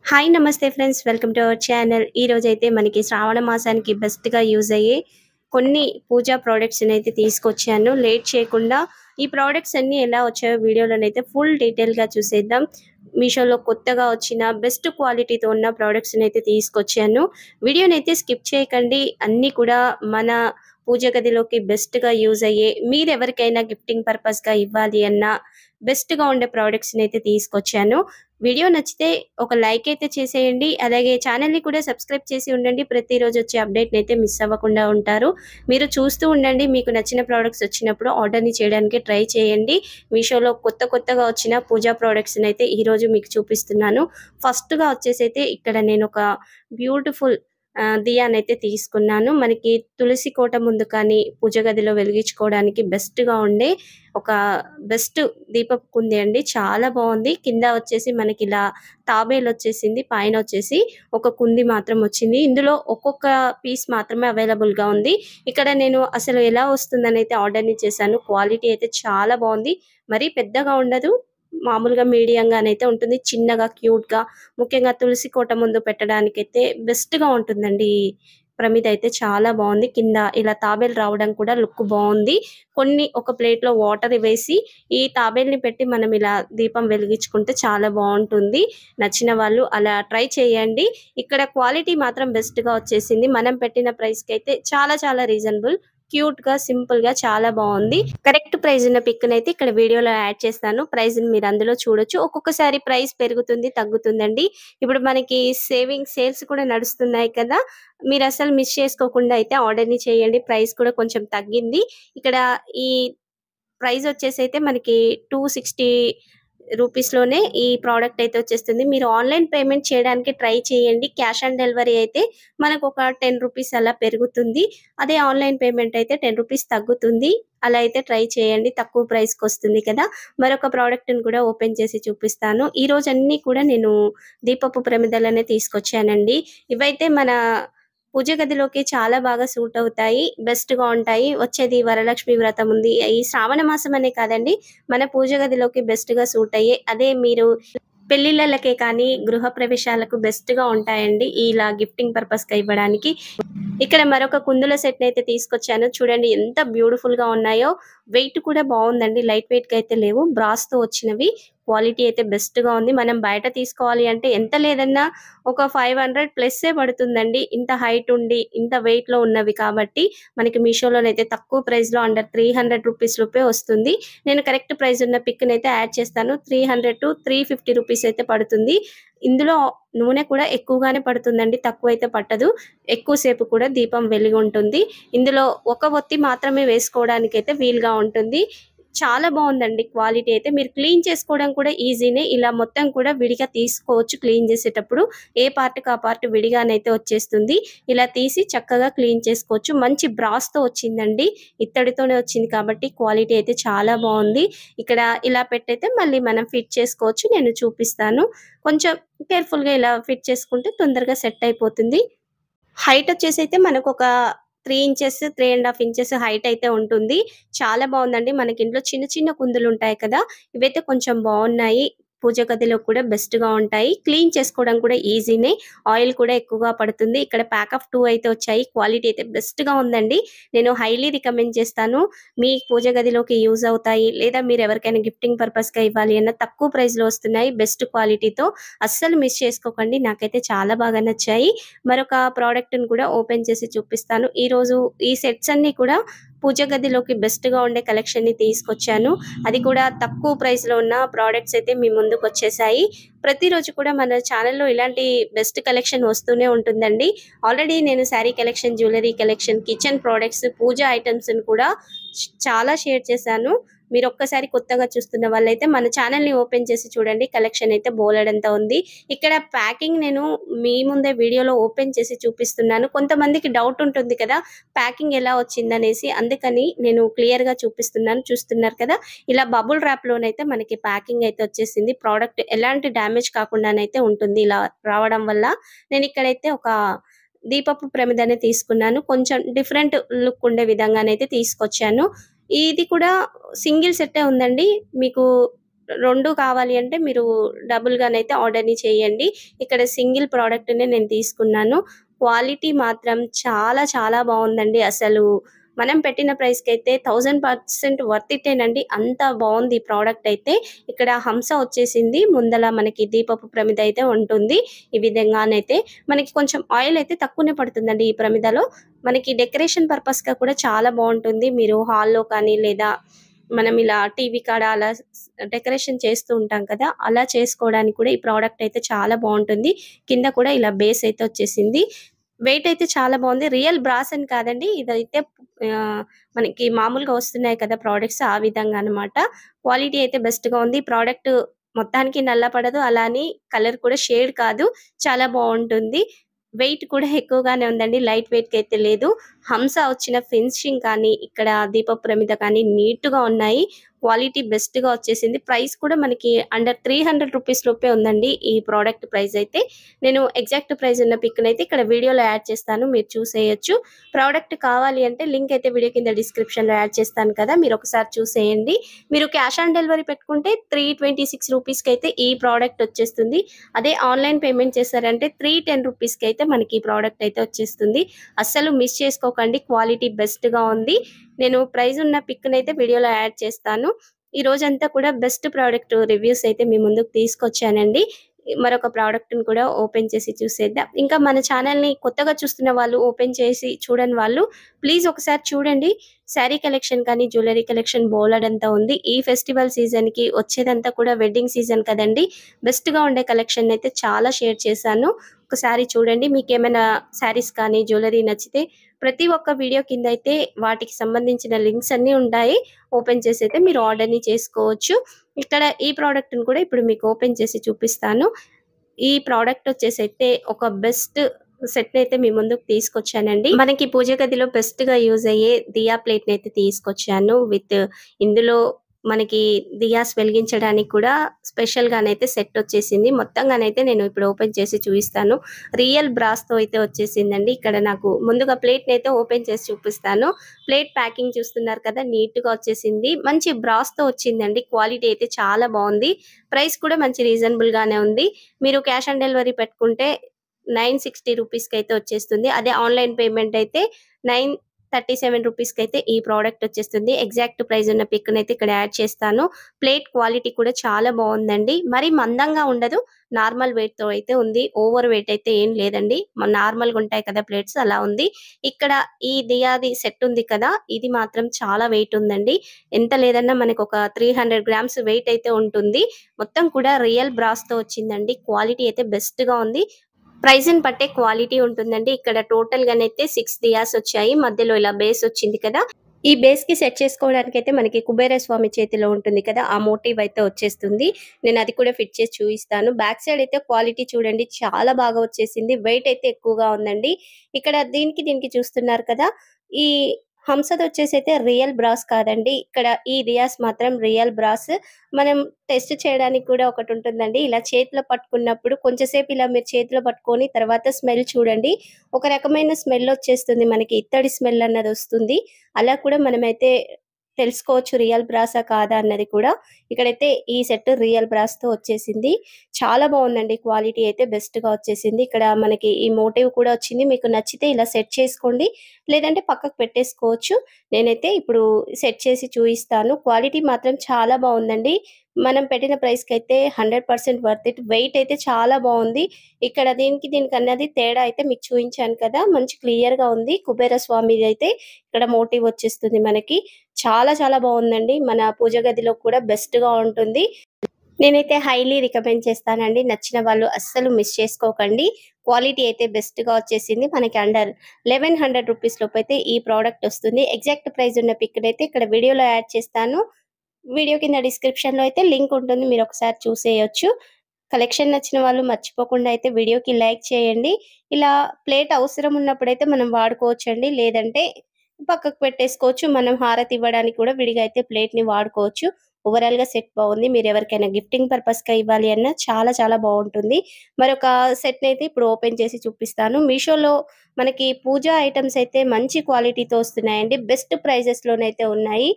Hi నమస్తే friends welcome to our channel. ఈ రోజైతే మనకి శ్రావణ మాసానికి బెస్ట్‌గా యూజ్ అయ్యే కొన్ని పూజా ప్రొడక్ట్స్‌ని అయితే తీసుకొచ్చాను. లేట్ చేయకుండా ఈ ప్రొడక్ట్స్ అన్నీ ఎలా వచ్చాయో వీడియోలోనైతే ఫుల్ డీటెయిల్‌గా చూసేద్దాం. మీషోలో కొత్తగా వచ్చిన బెస్ట్ క్వాలిటీతో ఉన్న ప్రొడక్ట్స్‌ని అయితే తీసుకొచ్చాను. వీడియోనైతే స్కిప్ చేయకండి. అన్నీ కూడా మన పూజ గదిలోకి బెస్ట్‌గా యూజ్ అయ్యే మీరెవరికైనా గిఫ్టింగ్ పర్పస్‌గా ఇవ్వాలి అన్నా బెస్ట్‌గా ఉండే ప్రొడక్ట్స్‌ని అయితే తీసుకొచ్చాను. వీడియో నచ్చితే ఒక లైక్ అయితే చేసేయండి. అలాగే ఛానెల్‌ని కూడా సబ్స్క్రైబ్ చేసి ఉండండి. ప్రతిరోజు వచ్చే అప్డేట్‌ని అయితే మిస్ అవ్వకుండా ఉంటారు. మీరు చూస్తూ ఉండండి. మీకు నచ్చిన ప్రొడక్ట్స్ వచ్చినప్పుడు ఆర్డర్‌ని చేయడానికి ట్రై చేయండి. మీషోలో కొత్తగా వచ్చిన పూజా ప్రొడక్ట్స్‌ని అయితే ఈరోజు మీకు చూపిస్తున్నాను. ఫస్ట్‌గా వచ్చేసైతే ఇక్కడ నేను ఒక బ్యూటిఫుల్ దియానైతే తీసుకున్నాను. మనకి తులసి కోట ముందు కానీ పూజ గదిలో వెలిగించుకోవడానికి బెస్ట్‌గా ఉండే ఒక బెస్ట్ దీపపు కుంది అండి. చాలా బావుంది. కింద వచ్చేసి మనకిలా తాబేలొచ్చేసింది. పైనొచ్చేసి ఒక కుంది మాత్రం వచ్చింది. ఇందులో ఒక్కొక్క పీస్ మాత్రమే అవైలబుల్‌గా ఉంది. ఇక్కడ నేను అసలు ఎలా వస్తుందనైతే ఆర్డర్‌ని చేశాను. క్వాలిటీ అయితే చాలా బావుంది. మరీ పెద్దగా ఉండదు. మామూలుగా మీడియంగానైతే ఉంటుంది. చిన్నగా, క్యూట్‌గా ముఖ్యంగా తులసి కోట ముందు పెట్టడానికైతే బెస్ట్‌గా ఉంటుందండి. ఈ ప్రమిద అయితే చాలా బావుంది. కింద ఇలా తాబేలు రావడం కూడా లుక్ బావుంది. కొన్ని ఒక ప్లేట్‌లో వాటర్ వేసి ఈ తాబేలుని పెట్టి మనం ఇలా దీపం వెలిగించుకుంటే చాలా బావుంటుంది. నచ్చిన వాళ్ళు అలా ట్రై చేయండి. ఇక్కడ క్వాలిటీ మాత్రం బెస్ట్‌గా వచ్చేసింది. మనం పెట్టిన ప్రైస్‌కైతే చాలా రీజనబుల్. క్యూట్‌గా, సింపుల్‌గా చాలా బావుంది. కరెక్ట్ ప్రైస్ ఉన్న పిక్‌నైతే ఇక్కడ వీడియోలో యాడ్ చేస్తాను. ప్రైస్‌ని మీరు అందులో చూడొచ్చు. ఒక్కొక్కసారి ప్రైస్ పెరుగుతుంది, తగ్గుతుందండి. ఇప్పుడు మనకి సేల్స్ కూడా నడుస్తున్నాయి కదా! మీరసలు మిస్ చేసుకోకుండా అయితే ఆర్డర్‌ని చేయండి. ప్రైస్ కూడా కొంచెం తగ్గింది. ఇక్కడ ఈ ప్రైస్ వచ్చేసైతే మనకి 260 రూపీస్‌లోనే ఈ ప్రొడక్ట్ అయితే వచ్చేస్తుంది. మీరు ఆన్‌లైన్ పేమెంట్ చేయడానికి ట్రై చేయండి. క్యాష్ ఆన్ డెలివరీ అయితే మనకొక 10 రూపీస్ అలా పెరుగుతుంది. అదే ఆన్‌లైన్ పేమెంట్ అయితే 10 రూపీస్ తగ్గుతుంది. అలా అయితే ట్రై చేయండి. తక్కువ ప్రైస్‌కొస్తుంది కదా! మరొక ప్రొడక్ట్‌ని కూడా ఓపెన్ చేసి చూపిస్తాను. ఈరోజు అన్నీ కూడా నేను దీపపు ప్రమిదలనే తీసుకొచ్చానండి. ఇవైతే మన పూజ గదిలోకి చాలా బాగా సూట్ అవుతాయి. బెస్ట్‌గా ఉంటాయి. వచ్చేది వరలక్ష్మి వ్రతం ఉంది. ఈ శ్రావణ మాసం అనే కాదండి. మన పూజ గదిలోకి బెస్ట్‌గా సూట్ అయ్యే అదే మీరు పెళ్ళిళ్ళలకే కానీ, గృహప్రవేశాలకు బెస్ట్‌గా ఉంటాయండి. ఇలా గిఫ్టింగ్ పర్పస్‌గా ఇవ్వడానికి. ఇక్కడ మరొక కుందుల సెట్‌నైతే తీసుకొచ్చాను. చూడండి ఎంత బ్యూటిఫుల్‌గా ఉన్నాయో. వెయిట్ కూడా బావుందండి. లైట్ వెయిట్‌గా అయితే లేవు. బ్రాస్‌తో వచ్చినవి. క్వాలిటీ అయితే బెస్ట్‌గా ఉంది. మనం బయట తీసుకోవాలి అంటే ఎంత లేదన్నా ఒక 500 ప్లస్సే పడుతుందండి. ఇంత హైట్ ఉండి, ఇంత వెయిట్‌లో ఉన్నవి కాబట్టి మనకి మీషోలోనైతే తక్కువ ప్రైస్‌లో అండర్ 300 రూపీస్ లోపే వస్తుంది. నేను కరెక్ట్ ప్రైస్ ఉన్న పిక్‌నైతే యాడ్ చేస్తాను. 300-350 రూపీస్ అయితే పడుతుంది. ఇందులో నూనె కూడా ఎక్కువగానే పడుతుందండి. తక్కువైతే పట్టదు. ఎక్కువ సేపు కూడా దీపం వెలిగుంటుంది. ఇందులో ఒక ఒత్తి మాత్రమే వేసుకోవడానికైతే వీలుగా ఉంటుంది. చాలా బావుందండి క్వాలిటీ అయితే. మీరు క్లీన్ చేసుకోవడం కూడా ఈజీనే. ఇలా మొత్తం కూడా విడిగా తీసుకోవచ్చు క్లీన్ చేసేటప్పుడు. ఏ పార్ట్‌కి ఆ పార్ట్ విడిగానైతే వచ్చేస్తుంది. ఇలా తీసి చక్కగా క్లీన్ చేసుకోవచ్చు. మంచి బ్రాస్‌తో వచ్చిందండి. ఇత్తడితోనే వచ్చింది కాబట్టి క్వాలిటీ అయితే చాలా బావుంది. ఇక్కడ ఇలా పెట్టయితే మళ్ళీ మనం ఫిట్ చేసుకోవచ్చు. నేను చూపిస్తాను. కొంచెం కేర్‌ఫుల్‌గా ఇలా ఫిట్ చేసుకుంటే తొందరగా సెట్ అయిపోతుంది. హైట్ వచ్చేసైతే మనకొక 3 ఇంచెస్, 3½ ఇంచెస్ హైట్ అయితే ఉంటుంది. చాలా బావుందండి. మనకింట్లో చిన్న కుందులుంటాయి కదా! ఇవైతే కొంచెం బావున్నాయి. పూజ గదిలో కూడా బెస్ట్‌గా ఉంటాయి. క్లీన్ చేసుకోవడం కూడా ఈజీనే. ఆయిల్ కూడా ఎక్కువగా పడుతుంది. ఇక్కడ ప్యాక్ ఆఫ్ 2 అయితే వచ్చాయి. క్వాలిటీ అయితే బెస్ట్‌గా ఉందండి. నేను హైలీ రికమెండ్ చేస్తాను. మీ పూజ గదిలోకి యూజ్ అవుతాయి. లేదా మీరెవరికైనా గిఫ్టింగ్ పర్పస్‌గా ఇవ్వాలి అన్నా తక్కువ ప్రైస్‌లో వస్తున్నాయి. బెస్ట్ క్వాలిటీతో. అస్సలు మిస్ చేసుకోకండి. నాకైతే చాలా బాగా నచ్చాయి. మరొక ప్రోడక్ట్‌ని కూడా ఓపెన్ చేసి చూపిస్తాను. ఈరోజు ఈ సెట్స్ అన్నీ కూడా పూజ గదిలోకి బెస్ట్‌గా ఉండే కలెక్షన్‌ని తీసుకొచ్చాను. అది కూడా తక్కువ ప్రైస్‌లో ఉన్న ప్రొడక్ట్స్ అయితే మీ ముందుకొచ్చేసాయి. ప్రతిరోజు కూడా మన ఛానెల్‌లో ఇలాంటి బెస్ట్ కలెక్షన్ వస్తూనే ఉంటుందండి. ఆల్రెడీ నేను saree collection, jewellery collection, kitchen products, puja ఐటెమ్స్‌ని కూడా చాలా షేర్ చేశాను. మీరొక్కసారి కొత్తగా చూస్తున్న వాళ్ళైతే మన ఛానెల్‌ని ఓపెన్ చేసి చూడండి. కలెక్షన్ అయితే బోలెడంత ఉంది. ఇక్కడ ప్యాకింగ్ నేను మీ ముందే వీడియోలో ఓపెన్ చేసి చూపిస్తున్నాను. కొంతమందికి డౌట్ ఉంటుంది కదా! ప్యాకింగ్ ఎలా వచ్చిందనేసి. అందుకని నేను క్లియర్‌గా చూపిస్తున్నాను. చూస్తున్నారు కదా! ఇలా బబుల్ ర్యాప్‌లోనైతే మనకి ప్యాకింగ్ అయితే వచ్చేసింది. ప్రొడక్ట్ ఎలాంటి డ్యామేజ్ కాకుండానైతే ఉంటుంది ఇలా రావడం వల్ల. నేనిక్కడైతే ఒక దీపపు ప్రమిదనే తీసుకున్నాను. కొంచెం డిఫరెంట్ లుక్ ఉండే విధంగానైతే తీసుకొచ్చాను. ఇది కూడా సింగిల్ సెట్టే ఉందండి. మీకు 2 కావాలి అంటే మీరు డబుల్‌గానైతే ఆర్డర్‌ని చేయండి. ఇక్కడ సింగిల్ ప్రొడక్ట్‌నే నేను తీసుకున్నాను. క్వాలిటీ మాత్రం చాలా చాలా బావుందండి. అసలు మనం పెట్టిన ప్రైస్‌కైతే 1000% వర్త్ ఇట్టేనండి. అంత బావుంది ఈ ప్రొడక్ట్ అయితే. ఇక్కడ హంస వచ్చేసింది. ముందల మనకి దీపపు ప్రమిద అయితే ఉంటుంది. ఈ విధంగానైతే మనకి కొంచెం ఆయిల్ అయితే తక్కువనే పడుతుందండి ఈ ప్రమిదలో. మనకి డెకరేషన్ పర్పస్‌గా కూడా చాలా బావుంటుంది. మీరు హాల్‌లో కానీ లేదా మనం ఇలా టీవీ కాడ అలా డెకరేషన్ చేస్తూ ఉంటాం కదా! అలా చేసుకోవడానికి కూడా ఈ ప్రొడక్ట్ అయితే చాలా బావుంటుంది. కింద కూడా ఇలా బేస్ అయితే వచ్చేసింది. వెయిట్ అయితే చాలా బావుంది. రియల్ బ్రాస్ అని కాదండి. ఇదైతే ఆహ్, మనకి మామూలుగా వస్తున్నాయి కదా! ప్రొడక్ట్స్ ఆ విధంగా అన్నమాట. క్వాలిటీ అయితే బెస్ట్‌గా ఉంది. ప్రొడక్ట్ మొత్తానికి నల్ల పడదు. అలా అని కలర్ కూడా షేడ్ కాదు. చాలా బావుంటుంది. వెయిట్ కూడా ఎక్కువగానే ఉందండి. లైట్ వెయిట్‌కైతే లేదు. హంస వచ్చిన ఫినిషింగ్ కానీ, ఇక్కడ దీపపు ప్రమిద కానీ నీట్‌గా ఉన్నాయి. క్వాలిటీ బెస్ట్‌గా వచ్చేసింది. ప్రైస్ కూడా మనకి అండర్ 300 రూపీస్ లోపే ఉందండి. ఈ ప్రొడక్ట్ ప్రైస్ అయితే. నేను ఎగ్జాక్ట్ ప్రైస్ ఉన్న పిక్‌నైతే ఇక్కడ వీడియోలో యాడ్ చేస్తాను. మీరు చూసేయొచ్చు. ప్రొడక్ట్ కావాలి అంటే లింక్ అయితే వీడియో కింద డిస్క్రిప్షన్‌లో యాడ్ చేస్తాను కదా! మీరు ఒకసారి చూసేయండి. మీరు క్యాష్ ఆన్ డెలివరీ పెట్టుకుంటే 326 రూపీస్‌కైతే ఈ ప్రొడక్ట్ వచ్చేస్తుంది. అదే ఆన్‌లైన్ పేమెంట్ చేశారంటే 310 రూపీస్‌కైతే మనకి ఈ ప్రొడక్ట్ అయితే వచ్చేస్తుంది. అస్సలు మిస్ చేసుకోకండి. క్వాలిటీ బెస్ట్‌గా ఉంది. నేను ప్రైస్ ఉన్న పిక్‌నైతే వీడియోలో యాడ్ చేస్తాను. ఈ రోజంతా కూడా బెస్ట్ ప్రొడక్ట్ రివ్యూస్ అయితే మీ ముందుకు తీసుకొచ్చానండి. మరొక ప్రొడక్ట్‌ని కూడా ఓపెన్ చేసి చూసేద్దాం. ఇంకా మన ఛానెల్‌ని కొత్తగా చూస్తున్న వాళ్ళు, ఓపెన్ చేసి చూడని వాళ్ళు ప్లీజ్ ఒకసారి చూడండి. శారీ కలెక్షన్ కానీ, జ్యువెల్లరీ కలెక్షన్ బోలెడంతా ఉంది. ఈ ఫెస్టివల్ సీజన్‌కి వచ్చేదంతా కూడా వెడ్డింగ్ సీజన్ కదండీ! బెస్ట్‌గా ఉండే కలెక్షన్ అయితే చాలా షేర్ చేశాను. ఒకసారి చూడండి. మీకేమైనా శారీస్ కానీ, జ్యువెల్లరీ నచ్చితే ప్రతి ఒక్క వీడియో కిందైతే వాటికి సంబంధించిన లింక్స్ అన్నీ ఉంటాయి. ఓపెన్ చేసైతే మీరు ఆర్డర్‌ని చేసుకోవచ్చు. ఇక్కడ ఈ ప్రొడక్ట్‌ని కూడా ఇప్పుడు మీకు ఓపెన్ చేసి చూపిస్తాను. ఈ ప్రొడక్ట్ వచ్చేసైతే ఒక బెస్ట్ సెట్‌నైతే మీ ముందుకు తీసుకొచ్చానండి. మనకి పూజ గదిలో బెస్ట్‌గా యూజ్ అయ్యే దియా ప్లేట్‌నైతే తీసుకొచ్చాను. ఇందులో మనకి దియాస్ వెలిగించడానికి కూడా స్పెషల్‌గానైతే సెట్ వచ్చేసింది. మొత్తంగానైతే నేను ఇప్పుడు ఓపెన్ చేసి చూయిస్తాను. రియల్ బ్రాస్‌తో అయితే వచ్చేసిందండి. ఇక్కడ నాకు ముందుగా ప్లేట్‌నైతే ఓపెన్ చేసి చూపిస్తాను. ప్లేట్ ప్యాకింగ్ చూస్తున్నారు కదా! నీట్‌గా వచ్చేసింది. మంచి బ్రాస్‌తో వచ్చిందండి. క్వాలిటీ అయితే చాలా బావుంది. ప్రైస్ కూడా మంచి రీజనబుల్‌గానే ఉంది. మీరు క్యాష్ ఆన్ డెలివరీ పెట్టుకుంటే 960 రూపీస్‌కైతే వచ్చేస్తుంది. అదే ఆన్‌లైన్ పేమెంట్ అయితే 937 రూపీస్‌కైతే ఈ ప్రొడక్ట్ వచ్చేస్తుంది. ఎగ్జాక్ట్ ప్రైస్ ఉన్న పిక్‌నైతే ఇక్కడ యాడ్ చేస్తాను. ప్లేట్ క్వాలిటీ కూడా చాలా బావుందండి. మరి మందంగా ఉండదు. నార్మల్ వెయిట్‌తో అయితే ఉంది. ఓవర్ వెయిట్ అయితే ఏం లేదండి. నార్మల్‌గా ఉంటాయి కదా ప్లేట్స్ అలా ఉంది. ఇక్కడ ఈ దియాది సెట్ ఉంది కదా! ఇది మాత్రం చాలా వెయిట్ ఉందండి. ఎంత లేదన్నా మనకొక 300 గ్రామ్స్ వెయిట్ అయితే ఉంటుంది. మొత్తం కూడా రియల్ బ్రాస్‌తో వచ్చిందండి. క్వాలిటీ అయితే బెస్ట్‌గా ఉంది. ప్రైస్‌ని బట్టే క్వాలిటీ ఉంటుందండి. ఇక్కడ టోటల్‌గానైతే 6 దియాస్ వచ్చాయి. మధ్యలో ఇలా బేస్ వచ్చింది కదా! ఈ బేస్‌కి సెట్ చేసుకోవడానికైతే మనకి కుబేర స్వామి చేతిలో ఉంటుంది కదా! ఆ మోటివ్ అయితే వచ్చేస్తుంది. నేను అది కూడా ఫిట్ చేసి చూయిస్తాను. బ్యాక్ సైడ్ అయితే క్వాలిటీ చూడండి చాలా బాగా వచ్చేసింది. వెయిట్ అయితే ఎక్కువగా ఉందండి. ఇక్కడ దీనికి చూస్తున్నారు కదా! ఈ హంసదొచ్చేసైతే రియల్ బ్రాస్ కాదండి. ఇక్కడ ఈ దియాస్ మాత్రం రియల్ బ్రాస్. మనం టెస్ట్ చేయడానికి కూడా ఒకటుంటుందండి. ఇలా చేతిలో పట్టుకున్నప్పుడు కొంచెం సేపు ఇలా మీరు చేతిలో పట్టుకొని తర్వాత స్మెల్ చూడండి. ఒక రకమైన స్మెల్ వచ్చేస్తుంది మనకి. ఇత్తడి స్మెల్ అన్నదొస్తుంది. అలా కూడా మనమైతే తెలుసుకోవచ్చు రియల్ బ్రాసా కాదా అన్నది కూడా. ఇక్కడైతే ఈ సెట్ రియల్ బ్రాస్‌తో వచ్చేసింది. చాలా బావుందండి. క్వాలిటీ అయితే బెస్ట్‌గా వచ్చేసింది. ఇక్కడ మనకి ఈ మోటివ్ కూడా వచ్చింది. మీకు నచ్చితే ఇలా సెట్ చేసుకోండి. లేదంటే పక్కకు పెట్టేసుకోవచ్చు. నేనైతే ఇప్పుడు సెట్ చేసి చూయిస్తాను. క్వాలిటీ మాత్రం చాలా బావుందండి. మనం పెట్టిన ప్రైస్‌కైతే 100% వర్త్ ఇట్. వెయిట్ అయితే చాలా బావుంది. ఇక్కడ దీనికన్నది తేడా అయితే మీకు చూయించాను కదా! మంచి క్లియర్‌గా ఉంది. కుబేర స్వామిదైతే ఇక్కడ మోటివ్ వచ్చేస్తుంది మనకి. చాలా చాలా బావుందండి. మన పూజ గదిలో కూడా బెస్ట్‌గా ఉంటుంది. నేనైతే హైలీ రికమెండ్ చేస్తానండి. నచ్చిన వాళ్ళు అస్సలు మిస్ చేసుకోకండి. క్వాలిటీ అయితే బెస్ట్‌గా వచ్చేసింది. మనకి అండర్ 1100 రూపీస్ లోపైతే ఈ ప్రొడక్ట్ వస్తుంది. ఎగ్జాక్ట్ ప్రైస్ ఉన్న పిక్‌నైతే ఇక్కడ వీడియోలో యాడ్ చేస్తాను. వీడియో కింద డిస్క్రిప్షన్‌లో అయితే లింక్ ఉంటుంది. మీరొకసారి చూసేయొచ్చు. కలెక్షన్ నచ్చిన వాళ్ళు మర్చిపోకుండా అయితే వీడియోకి లైక్ చేయండి. ఇలా ప్లేట్ అవసరం ఉన్నప్పుడైతే మనం వాడుకోవచ్చండి. లేదంటే పక్కకు పెట్టేసుకోవచ్చు. మనం హారతి ఇవ్వడానికి కూడా విడిగా అయితే ప్లేట్‌ని వాడుకోవచ్చు. ఓవరాల్‌గా సెట్ బావుంది. మీరెవరికైనా గిఫ్టింగ్ పర్పస్‌గా ఇవ్వాలి అన్నా చాలా చాలా బావుంటుంది. మరొక సెట్‌నైతే ఇప్పుడు ఓపెన్ చేసి చూపిస్తాను. మీషోలో మనకి పూజా ఐటెమ్స్ అయితే మంచి క్వాలిటీతో వస్తున్నాయండి. బెస్ట్ ప్రైజెస్‌లోనైతే ఉన్నాయి.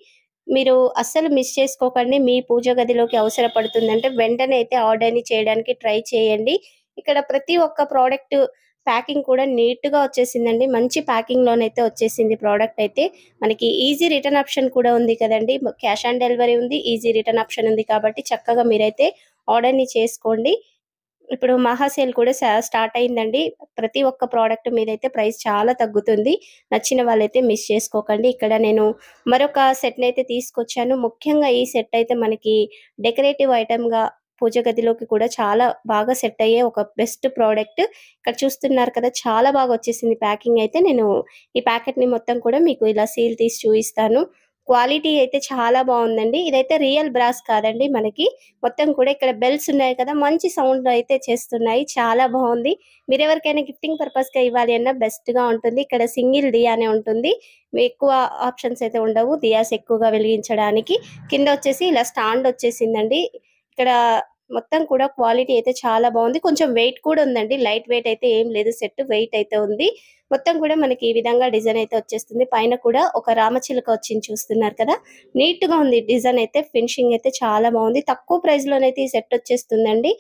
మీరు అస్సలు మిస్ చేసుకోకండి. మీ పూజ గదిలోకి అవసరపడుతుందంటే వెంటనే అయితే ఆర్డర్‌ని చేయడానికి ట్రై చేయండి. ఇక్కడ ప్రతి ఒక్క ప్రోడక్ట్ ప్యాకింగ్ కూడా నీట్‌గా వచ్చేసిందండి. మంచి ప్యాకింగ్‌లోనైతే వచ్చేసింది ప్రోడక్ట్ అయితే. మనకి ఈజీ రిటర్న్ ఆప్షన్ కూడా ఉంది కదండీ! క్యాష్ ఆన్ డెలివరీ ఉంది. ఈజీ రిటర్న్ ఆప్షన్ ఉంది కాబట్టి చక్కగా మీరైతే ఆర్డర్‌ని చేసుకోండి. ఇప్పుడు మహా సేల్ కూడా స్టార్ట్ అయిందండి. ప్రతి ఒక్క ప్రోడక్ట్ మీదైతే ప్రైస్ చాలా తగ్గుతుంది. నచ్చిన వాళ్ళైతే మిస్ చేసుకోకండి. ఇక్కడ నేను మరొక సెట్‌నైతే తీసుకొచ్చాను. ముఖ్యంగా ఈ సెట్ అయితే మనకి డెకరేటివ్ ఐటెమ్‌గా పూజ గదిలోకి కూడా చాలా బాగా సెట్ అయ్యే ఒక బెస్ట్ ప్రోడక్ట్. ఇక్కడ చూస్తున్నారు కదా! చాలా బాగా వచ్చేసింది ప్యాకింగ్ అయితే. నేను ఈ ప్యాకెట్‌ని మొత్తం కూడా మీకు ఇలా సీల్ తీసి చూయిస్తాను. క్వాలిటీ అయితే చాలా బావుందండి. ఇదైతే రియల్ బ్రాస్ కాదండి మనకి. మొత్తం కూడా ఇక్కడ బెల్స్ ఉన్నాయి కదా! మంచి సౌండ్ అయితే చేస్తున్నాయి. చాలా బావుంది. మీరెవరికైనా గిఫ్టింగ్ పర్పస్‌గా ఇవ్వాలి అన్నా బెస్ట్‌గా ఉంటుంది. ఇక్కడ సింగిల్ దియానే ఉంటుంది. ఎక్కువ ఆప్షన్స్ అయితే ఉండవు. దియాస్ ఎక్కువగా వెలిగించడానికి. కిందొచ్చేసి ఇలా స్టాండ్ వచ్చేసిందండి. ఇక్కడ మొత్తం కూడా క్వాలిటీ అయితే చాలా బావుంది. కొంచెం వెయిట్ కూడా ఉందండి. లైట్ వెయిట్ అయితే ఏం లేదు సెట్. వెయిట్ అయితే ఉంది. మొత్తం కూడా మనకి ఈ విధంగా డిజైన్ అయితే వచ్చేస్తుంది. పైన కూడా ఒక రామచిలుక వచ్చింది చూస్తున్నారు కదా! నీట్‌గా ఉంది డిజైన్ అయితే. ఫినిషింగ్ అయితే చాలా బావుంది. తక్కువ ప్రైస్‌లోనైతే ఈ సెట్ వచ్చేస్తుందండి.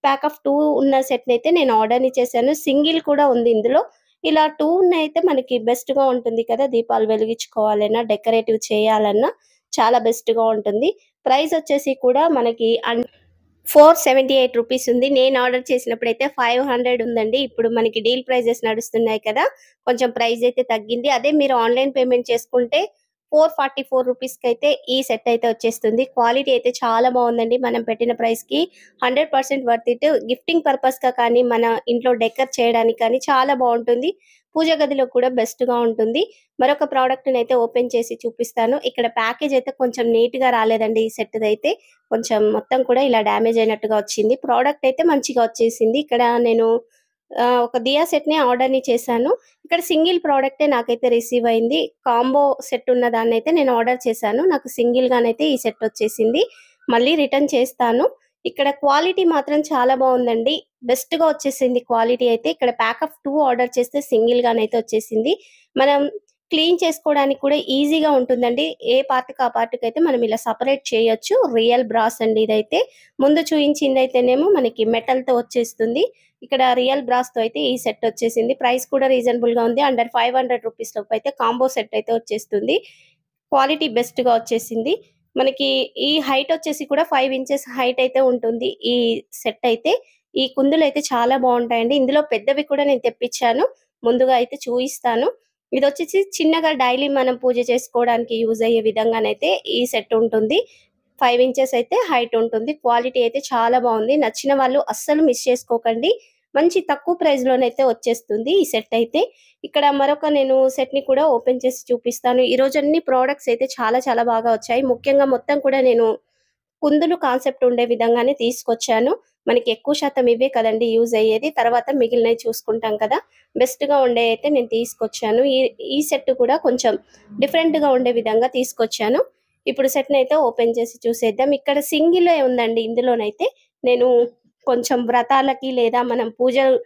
ప్యాక్ ఆఫ్ 2 ఉన్న సెట్‌నైతే నేను ఆర్డర్‌ని చేశాను. సింగిల్ కూడా ఉంది ఇందులో. ఇలా 2 ఉన్నయితే మనకి బెస్ట్‌గా ఉంటుంది కదా! దీపాలు వెలిగించుకోవాలన్నా, డెకరేటివ్ చేయాలన్నా చాలా బెస్ట్‌గా ఉంటుంది. ప్రైస్ వచ్చేసి కూడా మనకి 478 రూపీస్ ఉంది. నేను ఆర్డర్ చేసినప్పుడైతే 500 ఉందండి. ఇప్పుడు మనకి డీల్ ప్రైజెస్ నడుస్తున్నాయి కదా! కొంచెం ప్రైస్ అయితే తగ్గింది. అదే మీరు ఆన్‌లైన్ పేమెంట్ చేసుకుంటే 444 రూపీస్‌కైతే ఈ సెట్ అయితే వచ్చేస్తుంది. క్వాలిటీ అయితే చాలా బావుందండి. మనం పెట్టిన ప్రైస్‌కి 100% వర్త్ ఇట్. గిఫ్టింగ్ పర్పస్‌గా కానీ, మన ఇంట్లో డెకర్ చేయడానికి కానీ చాలా బావుంటుంది. పూజ గదిలో కూడా బెస్ట్‌గా ఉంటుంది. మరొక ప్రోడక్ట్‌నైతే ఓపెన్ చేసి చూపిస్తాను. ఇక్కడ ప్యాకేజ్ అయితే కొంచెం నీట్‌గా రాలేదండి ఈ సెట్‌దైతే. కొంచెం మొత్తం కూడా ఇలా డ్యామేజ్ అయినట్టుగా వచ్చింది. ప్రోడక్ట్ అయితే మంచిగా వచ్చేసింది. ఇక్కడ నేను ఒక దియా సెట్‌ని ఆర్డర్‌ని చేశాను. ఇక్కడ సింగిల్ ప్రోడక్టే నాకైతే రిసీవ్ అయింది. కాంబో సెట్ ఉన్న దాన్నైతే నేను ఆర్డర్ చేశాను. నాకు సింగిల్‌గానైతే ఈ సెట్ వచ్చేసింది. మళ్ళీ రిటర్న్ చేస్తాను. ఇక్కడ క్వాలిటీ మాత్రం చాలా బావుందండి. బెస్ట్‌గా వచ్చేసింది క్వాలిటీ అయితే. ఇక్కడ ప్యాక్ ఆఫ్ 2 ఆర్డర్ చేస్తే సింగిల్‌గానైతే వచ్చేసింది. మనం క్లీన్ చేసుకోవడానికి కూడా ఈజీగా ఉంటుందండి. ఏ పార్ట్‌కి ఆ పార్ట్‌కైతే మనం ఇలా సెపరేట్ చేయొచ్చు. రియల్ బ్రాస్ అండి ఇదైతే. ముందు చూయించిందయితేనేమో మనకి మెటల్‌తో వచ్చేస్తుంది. ఇక్కడ రియల్ బ్రాస్‌తో అయితే ఈ సెట్ వచ్చేసింది. ప్రైస్ కూడా రీజనబుల్‌గా ఉంది. అండర్ 500 రూపీస్ లోపైతే కాంబో సెట్ అయితే వచ్చేస్తుంది. క్వాలిటీ బెస్ట్‌గా వచ్చేసింది. మనకి ఈ హైట్ వచ్చేసి కూడా 5 ఇంచెస్ హైట్ అయితే ఉంటుంది. ఈ సెట్ అయితే. ఈ కుందులైతే చాలా బావుంటాయండి. ఇందులో పెద్దవి కూడా నేను తెప్పిచ్చాను. ముందుగా అయితే చూయిస్తాను. ఇదొచ్చేసి చిన్నగా డైలీ మనం పూజ చేసుకోవడానికి యూజ్ అయ్యే విధంగానైతే ఈ సెట్ ఉంటుంది. 5 ఇంచెస్ అయితే హైట్ ఉంటుంది. క్వాలిటీ అయితే చాలా బావుంది. నచ్చిన వాళ్ళు అస్సలు మిస్ చేసుకోకండి. మంచి తక్కువ ప్రైస్‌లోనైతే వచ్చేస్తుంది ఈ సెట్ అయితే. ఇక్కడ మరొక నేను సెట్‌ని కూడా ఓపెన్ చేసి చూపిస్తాను. ఈరోజు అన్ని ప్రొడక్ట్స్ అయితే చాలా చాలా బాగా వచ్చాయి. ముఖ్యంగా మొత్తం కూడా నేను కుందులు కాన్సెప్ట్ ఉండే విధంగానే తీసుకొచ్చాను. మనకి ఎక్కువ శాతం ఇవే కదండీ యూజ్ అయ్యేది. తర్వాత మిగిలినవి చూసుకుంటాం కదా! బెస్ట్‌గా ఉండేవైతే నేను తీసుకొచ్చాను. ఈ ఈ సెట్ కూడా కొంచెం డిఫరెంట్‌గా ఉండే విధంగా తీసుకొచ్చాను. ఇప్పుడు సెట్‌నైతే ఓపెన్ చేసి చూసేద్దాం. ఇక్కడ సింగిలే ఉందండి ఇందులోనైతే. నేను కొంచెం వ్రతాలకి లేదా మనం పూజలు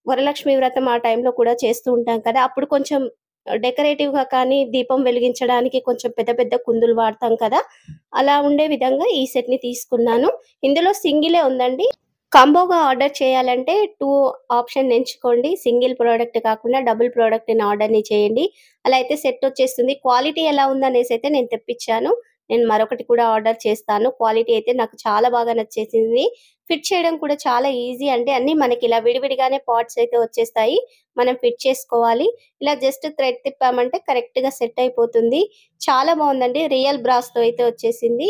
వరలక్ష్మి వ్రతం ఆ టైంలో కూడా చేస్తూ ఉంటాం కదా! అప్పుడు కొంచెం డెకరేటివ్‌గా కానీ, దీపం వెలిగించడానికి కొంచెం పెద్ద పెద్ద కుందులు వాడతాం కదా! అలా ఉండే విధంగా ఈ సెట్‌ని తీసుకున్నాను. ఇందులో సింగిలే ఉందండి. కాంబోగా ఆర్డర్ చేయాలంటే 2 ఆప్షన్ ఎంచుకోండి. సింగిల్ ప్రొడక్ట్ కాకుండా డబుల్ ప్రొడక్ట్‌ని ఆర్డర్‌ని చేయండి. అలా అయితే సెట్ వచ్చేస్తుంది. క్వాలిటీ ఎలా ఉందనేసైతే నేను తెప్పిచ్చాను. నేను మరొకటి కూడా ఆర్డర్ చేస్తాను. క్వాలిటీ అయితే నాకు చాలా బాగా నచ్చేసింది. ఫిట్ చేయడం కూడా చాలా ఈజీ అండి. అన్నీ మనకి ఇలా విడివిడిగానే పార్ట్స్ అయితే వచ్చేస్తాయి. మనం ఫిట్ చేసుకోవాలి. ఇలా జస్ట్ థ్రెడ్ తిప్పామంటే కరెక్ట్‌గా సెట్ అయిపోతుంది. చాలా బావుందండి. రియల్ బ్రాస్‌తో అయితే వచ్చేసింది.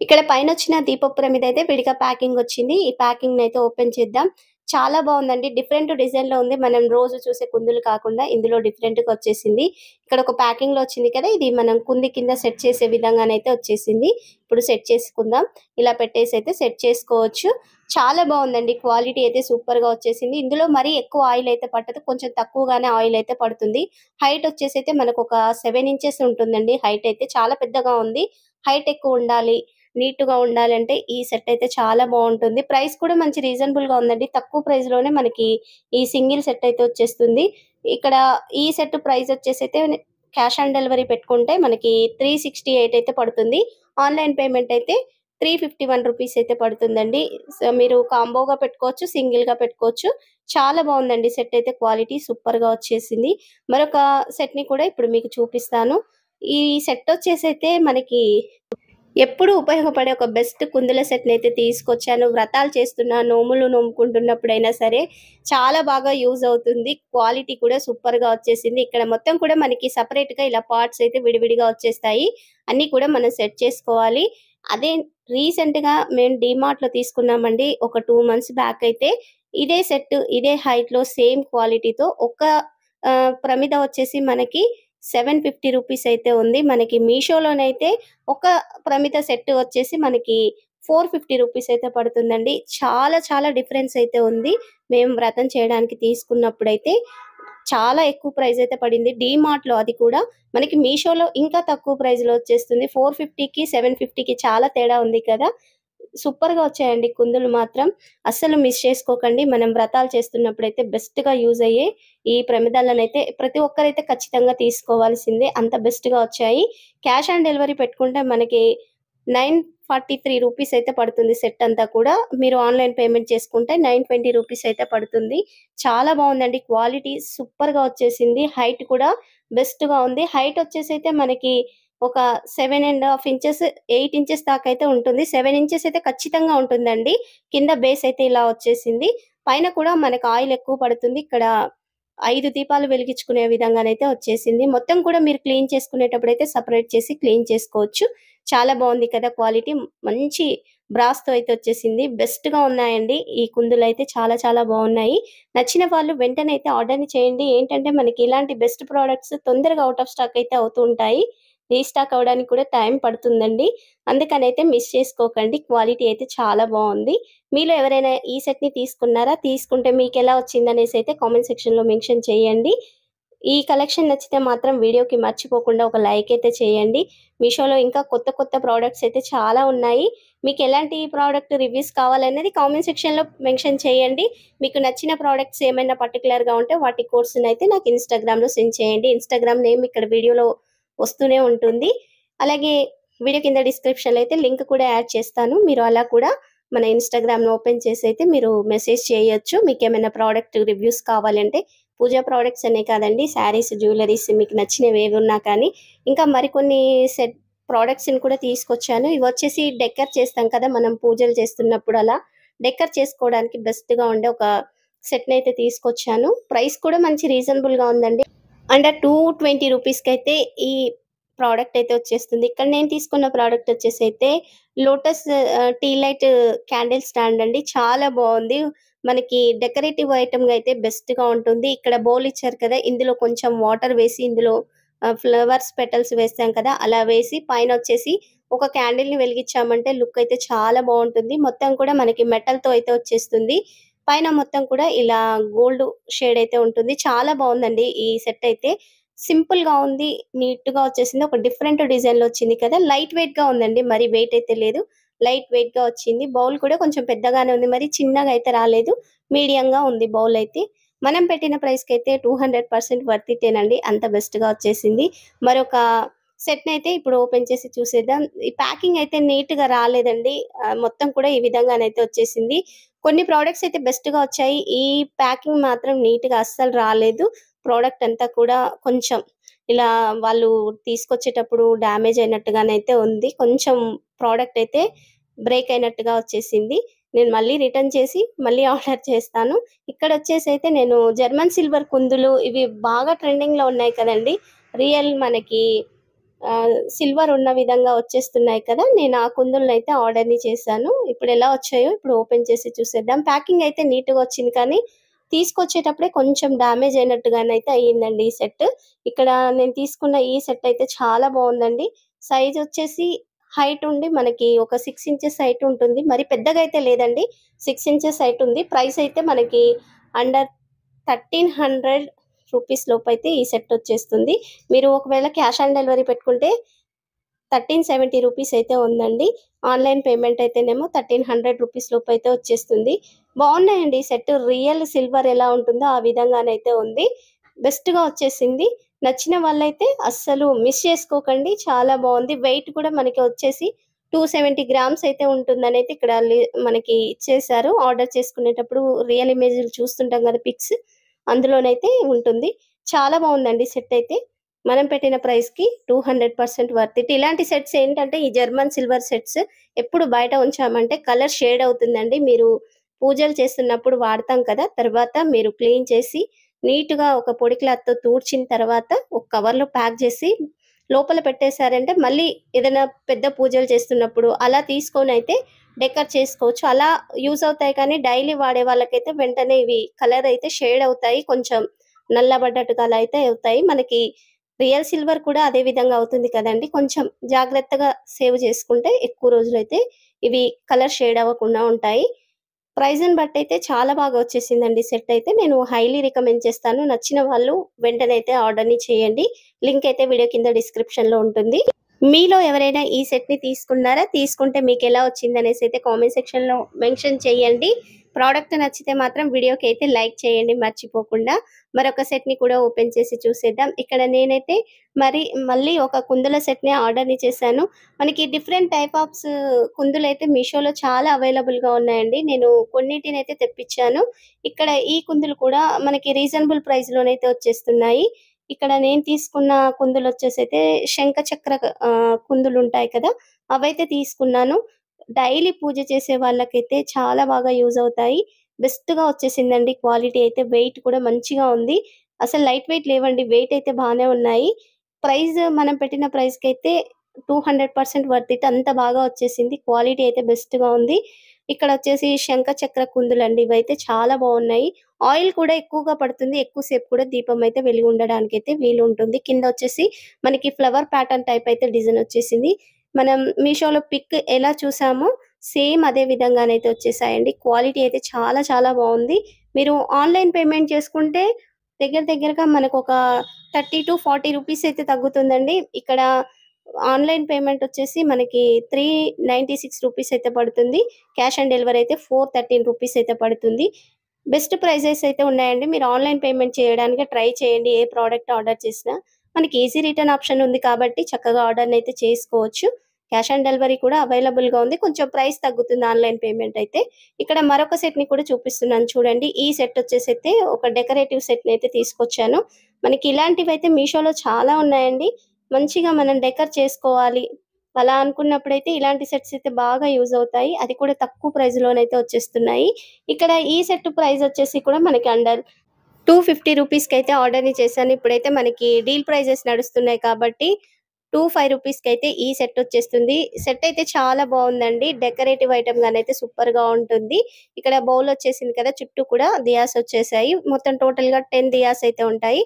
ఇక్కడ పైనొచ్చిన దీపపు ప్రమిదైతే విడిగా ప్యాకింగొచ్చింది. ఈ ప్యాకింగ్‌నైతే ఓపెన్ చేద్దాం. చాలా బావుందండి. డిఫరెంట్ డిజైన్‌లో ఉంది. మనం రోజు చూసే కుందులు కాకుండా ఇందులో డిఫరెంట్‌గా వచ్చేసింది. ఇక్కడ ఒక ప్యాకింగ్‌లో వచ్చింది కదా! ఇది మనం కుంది కింద సెట్ చేసే విధంగానైతే వచ్చేసింది. ఇప్పుడు సెట్ చేసుకుందాం. ఇలా పెట్టేసైతే సెట్ చేసుకోవచ్చు. చాలా బావుందండి. క్వాలిటీ అయితే సూపర్‌గా వచ్చేసింది. ఇందులో మరీ ఎక్కువ ఆయిల్ అయితే పట్టదు. కొంచెం తక్కువగానే ఆయిల్ అయితే పడుతుంది. హైట్ వచ్చేసైతే మనకొక 7 ఇంచెస్ ఉంటుందండి. హైట్ అయితే చాలా పెద్దగా ఉంది. హైట్ ఎక్కువుండాలి. నీట్‌గా ఉండాలంటే ఈ సెట్ అయితే చాలా బావుంటుంది. ప్రైస్ కూడా మంచి రీజనబుల్‌గా ఉందండి. తక్కువ ప్రైస్‌లోనే మనకి ఈ సింగిల్ సెట్ అయితే వచ్చేస్తుంది. ఇక్కడ ఈ సెట్ ప్రైస్ వచ్చేసైతే క్యాష్ ఆన్ డెలివరీ పెట్టుకుంటే మనకి 368 అయితే పడుతుంది. ఆన్‌లైన్ పేమెంట్ అయితే 351 రూపీస్ అయితే పడుతుందండి. సో, మీరు కాంబోగా పెట్టుకోవచ్చు, సింగిల్‌గా పెట్టుకోవచ్చు. చాలా బావుందండి సెట్ అయితే క్వాలిటీ సూపర్‌గా వచ్చేసింది. మరొక సెట్‌ని కూడా ఇప్పుడు మీకు చూపిస్తాను. ఈ సెట్ వచ్చేసైతే మనకి ఎప్పుడూ ఉపయోగపడే ఒక బెస్ట్ కుందుల సెట్‌నైతే తీసుకొచ్చాను. వ్రతాలు చేస్తున్నా, నోములు నోముకుంటున్నప్పుడైనా సరే చాలా బాగా యూజ్ అవుతుంది. క్వాలిటీ కూడా సూపర్‌గా వచ్చేసింది. ఇక్కడ మొత్తం కూడా మనకి సెపరేట్‌గా ఇలా పార్ట్స్ అయితే విడివిడిగా వచ్చేస్తాయి. అన్నీ కూడా మనం సెట్ చేసుకోవాలి. అదే రీసెంట్‌గా మేము డీమార్ట్‌లో తీసుకున్నామండి. ఒక 2 మంత్స్ బ్యాక్ అయితే ఇదే సెట్, ఇదే హైట్‌లో సేమ్ క్వాలిటీతో ఒక ప్రమిద వచ్చేసి మనకి 750 రూపీస్ అయితే ఉంది. మనకి మీషోలోనైతే ఒక ప్రమిద సెట్ వచ్చేసి మనకి 450 రూపీస్ అయితే పడుతుందండి. చాలా చాలా డిఫరెన్స్ అయితే ఉంది. మేము వ్రతం చేయడానికి తీసుకున్నప్పుడైతే చాలా ఎక్కువ ప్రైస్ అయితే పడింది. డీమార్ట్‌లో అది కూడా. మనకి మీషోలో ఇంకా తక్కువ ప్రైస్‌లో వచ్చేస్తుంది. 450కి, 750కి చాలా తేడా ఉంది కదా! సూపర్‌గా వచ్చాయండి కుందులు మాత్రం. అస్సలు మిస్ చేసుకోకండి. మనం వ్రతాలు చేస్తున్నప్పుడైతే బెస్ట్‌గా యూజ్ అయ్యే ఈ ప్రమిదలనైతే ప్రతి ఒక్కరైతే ఖచ్చితంగా తీసుకోవాల్సిందే. అంత బెస్ట్‌గా వచ్చాయి. క్యాష్ ఆన్ డెలివరీ పెట్టుకుంటే మనకి 943 రూపీస్ అయితే పడుతుంది సెట్ అంతా కూడా. మీరు ఆన్‌లైన్ పేమెంట్ చేసుకుంటే 920 రూపీస్ అయితే పడుతుంది. చాలా బావుందండి. క్వాలిటీ సూపర్‌గా వచ్చేసింది. హైట్ కూడా బెస్ట్‌గా ఉంది. హైట్ వచ్చేసైతే మనకి ఒక 7½ ఇంచెస్, 8 ఇంచెస్ దాకా అయితే ఉంటుంది. 7 ఇంచెస్ అయితే ఖచ్చితంగా ఉంటుందండి. కింద బేస్ అయితే ఇలా వచ్చేసింది. పైన కూడా మనకు ఆయిల్ ఎక్కువ పడుతుంది. ఇక్కడ 5 దీపాలు వెలిగించుకునే విధంగానైతే వచ్చేసింది. మొత్తం కూడా మీరు క్లీన్ చేసుకునేటప్పుడైతే సెపరేట్ చేసి క్లీన్ చేసుకోవచ్చు. చాలా బావుంది కదా క్వాలిటీ. మంచి బ్రాస్‌తో అయితే వచ్చేసింది. బెస్ట్‌గా ఉన్నాయండి. ఈ కుందులైతే చాలా చాలా బావున్నాయి. నచ్చిన వాళ్ళు వెంటనే అయితే ఆర్డర్‌ని చేయండి. ఏంటంటే మనకి ఇలాంటి బెస్ట్ ప్రొడక్ట్స్ తొందరగా ఔట్ ఆఫ్ స్టాక్ అయితే అవుతూ ఉంటాయి. రీస్టాక్ అవ్వడానికి కూడా టైం పడుతుందండి. అందుకనైతే మిస్ చేసుకోకండి. క్వాలిటీ అయితే చాలా బావుంది. మీలో ఎవరైనా ఈ సెట్‌ని తీసుకున్నారా? తీసుకుంటే మీకెలా వచ్చిందనేసి అయితే కామెంట్ సెక్షన్‌లో మెన్షన్ చేయండి. ఈ కలెక్షన్ నచ్చితే మాత్రం వీడియోకి మర్చిపోకుండా ఒక లైక్ అయితే చేయండి. మీషోలో ఇంకా కొత్త కొత్త ప్రొడక్ట్స్ అయితే చాలా ఉన్నాయి. మీకెలాంటి ప్రొడక్ట్ రివ్యూస్ కావాలనేది కామెంట్ సెక్షన్‌లో మెన్షన్ చేయండి. మీకు నచ్చిన ప్రొడక్ట్స్ ఏమైనా పర్టిక్యులర్‌గా ఉంటే వాటి కోడ్స్‌నైతే నాకు ఇన్‌స్టాగ్రామ్‌లో సెండ్ చేయండి. ఇన్‌స్టాగ్రామ్ నేమ్ ఇక్కడ వీడియోలో వస్తూనే ఉంటుంది. అలాగే వీడియో కింద డిస్క్రిప్షన్‌లో అయితే లింక్ కూడా యాడ్ చేస్తాను. మీరు అలా కూడా మన ఇన్‌స్టాగ్రామ్‌ని ఓపెన్ చేసైతే మీరు మెసేజ్ చేయొచ్చు. మీకేమైనా ప్రొడక్ట్ రివ్యూస్ కావాలంటే పూజా ప్రొడక్ట్స్ అనే కాదండి. శారీస్, జ్యువెల్లరీస్ మీకు నచ్చినవి ఏవున్నా కానీ, ఇంకా మరికొన్ని సెట్ ప్రొడక్ట్స్‌ని కూడా తీసుకొచ్చాను. ఇవొచ్చేసి డెకర్ చేస్తాం కదా! మనం పూజలు చేస్తున్నప్పుడు అలా డెకర్ చేసుకోవడానికి బెస్ట్‌గా ఉండే ఒక సెట్‌నైతే తీసుకొచ్చాను. ప్రైస్ కూడా మంచి రీజనబుల్‌గా ఉందండి. అండర్ 220 రూపీస్‌కైతే ఈ ప్రోడక్ట్ అయితే వచ్చేస్తుంది. ఇక్కడ నేను తీసుకున్న ప్రోడక్ట్ వచ్చేసైతే lotus tea light candle stand అండి. చాలా బావుంది. మనకి డెకరేటివ్ ఐటెమ్‌గా అయితే బెస్ట్‌గా ఉంటుంది. ఇక్కడ బౌల్ ఇచ్చారు కదా! ఇందులో కొంచెం వాటర్ వేసి ఇందులో ఫ్లవర్స్ పెటల్స్ వేస్తాం కదా! అలా వేసి పైనొచ్చేసి ఒక క్యాండిల్‌ని వెలిగిచ్చామంటే లుక్ అయితే చాలా బావుంటుంది. మొత్తం కూడా మనకి మెటల్‌తో అయితే వచ్చేస్తుంది. పైన మొత్తం కూడా ఇలా గోల్డ్ షేడ్ అయితే ఉంటుంది. చాలా బావుందండి ఈ సెట్ అయితే. సింపుల్‌గా ఉంది. నీట్‌గా వచ్చేసింది. ఒక డిఫరెంట్ డిజైన్‌లో వచ్చింది కదా! లైట్ వెయిట్‌గా ఉందండి. మరి వెయిట్ అయితే లేదు. లైట్ వెయిట్‌గా వచ్చింది. బౌల్ కూడా కొంచెం పెద్దగానే ఉంది. మరి చిన్నగా అయితే రాలేదు. మీడియంగా ఉంది బౌల్ అయితే. మనం పెట్టిన ప్రైస్‌కైతే 200% వర్త్ ఇట్టేనండి. అంత బెస్ట్‌గా వచ్చేసింది. మరొక సెట్‌నైతే ఇప్పుడు ఓపెన్ చేసి చూసేద్దాం. ఈ ప్యాకింగ్ అయితే నీట్‌గా రాలేదండి. మొత్తం కూడా ఈ విధంగానైతే వచ్చేసింది. కొన్ని ప్రొడక్ట్స్ అయితే బెస్ట్‌గా వచ్చాయి. ఈ ప్యాకింగ్ మాత్రం నీట్‌గా అస్సలు రాలేదు. ప్రొడక్ట్ అంతా కూడా కొంచెం ఇలా వాళ్ళు తీసుకొచ్చేటప్పుడు డ్యామేజ్ అయినట్టుగానైతే ఉంది. కొంచెం ప్రొడక్ట్ అయితే బ్రేక్ అయినట్టుగా వచ్చేసింది. నేను మళ్ళీ రిటర్న్ చేసి మళ్ళీ ఆర్డర్ చేస్తాను. ఇక్కడొచ్చేసైతే నేను జర్మన్ సిల్వర్ కుందులు ఇవి బాగా ట్రెండింగ్‌లో ఉన్నాయి కదండీ! రియల్ మనకి సిల్వర్ ఉన్న విధంగా వచ్చేస్తున్నాయి కదా! నేను ఆ కుందులనైతే ఆర్డర్‌ని చేశాను. ఇప్పుడెలా వచ్చాయో ఇప్పుడు ఓపెన్ చేసి చూసేద్దాం. ప్యాకింగ్ అయితే నీట్‌గా వచ్చింది కానీ, తీసుకొచ్చేటప్పుడే కొంచెం డ్యామేజ్ అయినట్టుగానైతే అయ్యిందండి ఈ సెట్. ఇక్కడ నేను తీసుకున్న ఈ సెట్ అయితే చాలా బావుందండి. సైజొచ్చేసి హైట్ ఉండి మనకి ఒక 6 ఇంచెస్ హైట్ ఉంటుంది. మరి పెద్దగా అయితే లేదండి. 6 ఇంచెస్ హైట్ ఉంది. ప్రైస్ అయితే మనకి అండర్ 1300 రూపీస్ లోపైతే ఈ సెట్ వచ్చేస్తుంది. మీరు ఒకవేళ క్యాష్ ఆన్ డెలివరీ పెట్టుకుంటే 1370 రూపీస్ అయితే ఉందండి. ఆన్‌లైన్ పేమెంట్ అయితేనేమో 1300 రూపీస్ లోపైతే వచ్చేస్తుంది. బావున్నాయండి సెట్ రియల్ సిల్వర్ ఎలా ఉంటుందో ఆ విధంగానైతే ఉంది. బెస్ట్‌గా వచ్చేసింది. నచ్చిన వాళ్ళైతే అస్సలు మిస్ చేసుకోకండి. చాలా బావుంది. వెయిట్ కూడా మనకి వచ్చేసి 270 గ్రామ్స్ అయితే ఉంటుందనైతే ఇక్కడ మనకి ఇచ్చేశారు. ఆర్డర్ చేసుకునేటప్పుడు రియల్ ఇమేజ్‌లు చూస్తుంటాం గదా! పిక్స్. అందులోనైతే ఉంటుంది. చాలా బావుందండి సెట్ అయితే. మనం పెట్టిన ప్రైస్‌కి 200% వర్త్ ఇట్. ఇలాంటి సెట్స్ ఏంటంటే ఈ జర్మన్ సిల్వర్ సెట్స్ ఎప్పుడు బయట ఉంచామంటే కలర్ షేడ్ అవుతుందండి. మీరు పూజలు చేస్తున్నప్పుడు వాడతాం కదా! తర్వాత మీరు క్లీన్ చేసి నీట్‌గా ఒక పొడి క్లాత్‌తో తూడ్చిన తర్వాత ఒక కవర్‌లో ప్యాక్ జేసి లోపల పెట్టేసారంటే మళ్ళీ ఏదైనా పెద్ద పూజలు చేస్తున్నప్పుడు అలా తీసుకొనైతే డెకర్ చేసుకోవచ్చు. అలా యూజ్ అవుతాయి కానీ డైలీ వాడే వాళ్ళకైతే వెంటనే ఇవి కలర్ అయితే షేడ్ అవుతాయి. కొంచెం నల్లబడ్డట్టుగా అలా అయితే అవుతాయి. మనకి రియల్ సిల్వర్ కూడా అదే విధంగా అవుతుంది కదండీ! కొంచెం జాగ్రత్తగా సేవ్ చేసుకుంటే ఎక్కువ రోజులైతే ఇవి కలర్ షేడ్ అవ్వకుండా ఉంటాయి. ప్రైస్‌ని బట్టయితే చాలా బాగా వచ్చేసిందండి సెట్ అయితే. నేను హైలీ రికమెండ్ చేస్తాను. నచ్చిన వాళ్ళు వెంటనే అయితే ఆర్డర్‌ని చేయండి. లింక్ అయితే వీడియో కింద డిస్క్రిప్షన్‌లో ఉంటుంది. మీలో ఎవరైనా ఈ సెట్‌ని తీసుకున్నారా? తీసుకుంటే మీకెలా వచ్చిందనేసైతే కామెంట్ సెక్షన్‌లో మెన్షన్ చేయండి. ప్రొడక్ట్ నచ్చితే మాత్రం వీడియోకైతే లైక్ చేయండి మర్చిపోకుండా. మరొక సెట్‌ని కూడా ఓపెన్ చేసి చూసేద్దాం. ఇక్కడ నేనైతే మళ్ళీ ఒక కుందుల సెట్‌ని ఆర్డర్‌ని చేశాను. మనకి డిఫరెంట్ టైప్ ఆఫ్స్ కుందులైతే మీషోలో చాలా అవైలబుల్‌గా ఉన్నాయండి. నేను కొన్నిటినైతే తెప్పిచ్చాను. ఇక్కడ ఈ కుందులు కూడా మనకి రీజనబుల్ ప్రైస్‌లోనైతే వచ్చేస్తున్నాయి. ఇక్కడ నేను తీసుకున్న కుందులొచ్చేసైతే శంఖ చక్ర కుందులుంటాయి కదా! అవైతే తీసుకున్నాను. డైలీ పూజ చేసే వాళ్ళకైతే చాలా బాగా యూజ్ అవుతాయి. బెస్ట్‌గా వచ్చేసిందండి క్వాలిటీ అయితే. వెయిట్ కూడా మంచిగా ఉంది. అసలు లైట్ వెయిట్ లేవండి. వెయిట్ అయితే బానే ఉన్నాయి. మనం పెట్టిన ప్రైస్‌కైతే 200% వర్త్ ఇట్. అంత బాగా వచ్చేసింది. క్వాలిటీ అయితే బెస్ట్‌గా ఉంది. ఇక్కడొచ్చేసి శంఖ చక్ర కుందులండి. ఇవైతే చాలా బావున్నాయి. ఆయిల్ కూడా ఎక్కువగా పడుతుంది. ఎక్కువ సేపు కూడా దీపం అయితే వెలిగి ఉండడానికైతే వీలుంటుంది. కిందొచ్చేసి మనకి ఫ్లవర్ ప్యాటర్న్ టైప్ అయితే డిజైన్ వచ్చేసింది. మనం మీషోలో పిక్ ఎలా చూసామో సేమ్ అదే విధంగానైతే వచ్చేసాయండి. క్వాలిటీ అయితే చాలా చాలా బావుంది. మీరు ఆన్‌లైన్ పేమెంట్ చేసుకుంటే దగ్గరగా మనకొక 30-40 రూపీస్ అయితే తగ్గుతుందండి. ఇక్కడ ఆన్‌లైన్ పేమెంట్ వచ్చేసి మనకి 396 రూపీస్ అయితే పడుతుంది. క్యాష్ ఆన్ డెలివరీ అయితే 413 రూపీస్ అయితే పడుతుంది. బెస్ట్ ప్రైజెస్ అయితే ఉన్నాయండి. మీరు ఆన్‌లైన్ పేమెంట్ చేయడానికి ట్రై చేయండి. ఏ ప్రొడక్ట్ ఆర్డర్ చేసినా. మనకి ఈజీ రిటర్న్ ఆప్షన్ ఉంది కాబట్టి చక్కగా ఆర్డర్‌నైతే చేసుకోవచ్చు. క్యాష్ ఆన్ డెలివరీ కూడా అవైలబుల్‌గా ఉంది. కొంచెం ప్రైస్ తగ్గుతుంది ఆన్‌లైన్ పేమెంట్ అయితే. ఇక్కడ మరొక సెట్‌ని కూడా చూపిస్తున్నాను చూడండి. ఈ సెట్ వచ్చేసైతే ఒక డెకరేటివ్ సెట్‌ని అయితే తీసుకొచ్చాను. మనకి ఇలాంటివైతే మీషోలో చాలా ఉన్నాయండి. మంచిగా మనం డెకర్ చేసుకోవాలి. అలా అనుకున్నప్పుడైతే ఇలాంటి సెట్స్ అయితే బాగా యూజ్ అవుతాయి. అది కూడా తక్కువ ప్రైస్‌లోనైతే వచ్చేస్తున్నాయి. ఇక్కడ ఈ సెట్ ప్రైస్ వచ్చేసి కూడా మనకి అండర్ 250 రూపీస్‌కైతే ఆర్డర్‌ని చేశాను. ఇప్పుడైతే మనకి డీల్ ప్రైజెస్ నడుస్తున్నాయి కాబట్టి 25 రూపీస్‌కైతే ఈ సెట్ వచ్చేస్తుంది. సెట్ అయితే చాలా బావుందండి. డెకరేటివ్ ఐటెమ్‌గానైతే సూపర్‌గా ఉంటుంది. ఇక్కడ బౌల్ వచ్చేసింది కదా! చుట్టూ కూడా దియాస్ వచ్చేసాయి. మొత్తం టోటల్‌గా 10 దియాస్ అయితే ఉంటాయి.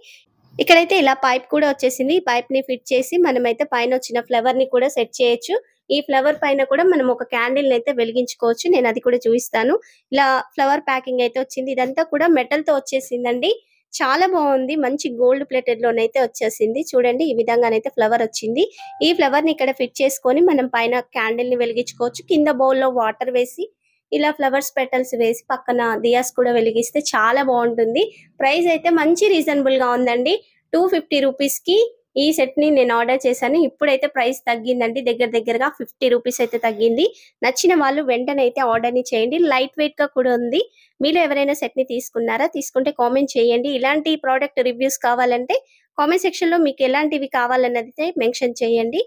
ఇక్కడైతే ఇలా పైప్ కూడా వచ్చేసింది. ఈ పైప్‌ని ఫిట్ చేసి మనమైతే పైనొచ్చిన ఫ్లవర్‌ని కూడా సెట్ చేయొచ్చు. ఈ ఫ్లవర్ పైన కూడా మనం ఒక క్యాండిల్‌నైతే వెలిగించుకోవచ్చు. నేనది కూడా చూయిస్తాను. ఇలా ఫ్లవర్ ప్యాకింగ్ అయితే వచ్చింది. ఇదంతా కూడా మెటల్‌తో వచ్చేసిందండి. చాలా బావుంది. మంచి గోల్డ్ ప్లేటెడ్‌లోనైతే వచ్చేసింది. చూడండి ఈ విధంగానైతే ఫ్లవర్ వచ్చింది. ఈ ఫ్లవర్‌ని ఇక్కడ ఫిట్ చేసుకొని మనం పైన క్యాండిల్‌ని వెలిగించుకోవచ్చు. కింద బౌల్‌లో వాటర్ వేసి ఇలా ఫ్లవర్స్ పెటల్స్ వేసి పక్కన దియాస్ కూడా వెలిగిస్తే చాలా బావుంటుంది. ప్రైస్ అయితే మంచి రీజనబుల్‌గా ఉందండి. 250 రూపీస్‌కి ఈ సెట్‌ని నేను ఆర్డర్ చేశాను. ఇప్పుడైతే ప్రైస్ తగ్గిందండి. దగ్గరగా 50 రూపీస్ అయితే తగ్గింది. నచ్చిన వాళ్ళు వెంటనే అయితే ఆర్డర్‌ని చేయండి. లైట్ వెయిట్‌గా కూడా ఉంది. మీలో ఎవరైనా సెట్‌ని తీసుకున్నారా? తీసుకుంటే కామెంట్ చేయండి. ఇలాంటి ప్రొడక్ట్ రివ్యూస్ కావాలంటే కామెంట్ సెక్షన్‌లో మీకు ఎలాంటివి కావాలన్నదైతే మెన్షన్ చేయండి.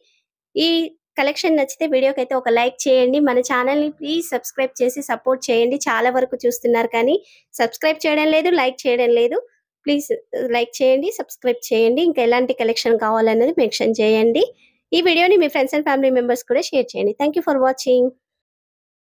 ఈ కలెక్షన్ నచ్చితే వీడియోకైతే ఒక లైక్ చేయండి. మన ఛానెల్‌ని ప్లీజ్ సబ్స్క్రైబ్ చేసి సపోర్ట్ చేయండి. చాలా వరకు చూస్తున్నారు కానీ సబ్స్క్రైబ్ చేయడం లేదు, లైక్ చేయడం లేదు. ప్లీజ్ లైక్ చేయండి, సబ్స్క్రైబ్ చేయండి. ఇంకా ఎలాంటి కలెక్షన్ కావాలన్నది మెన్షన్ చేయండి. ఈ వీడియోని మీ ఫ్రెండ్స్ అండ్ ఫ్యామిలీ మెంబర్స్ కూడా షేర్ చేయండి. Thank you for watching.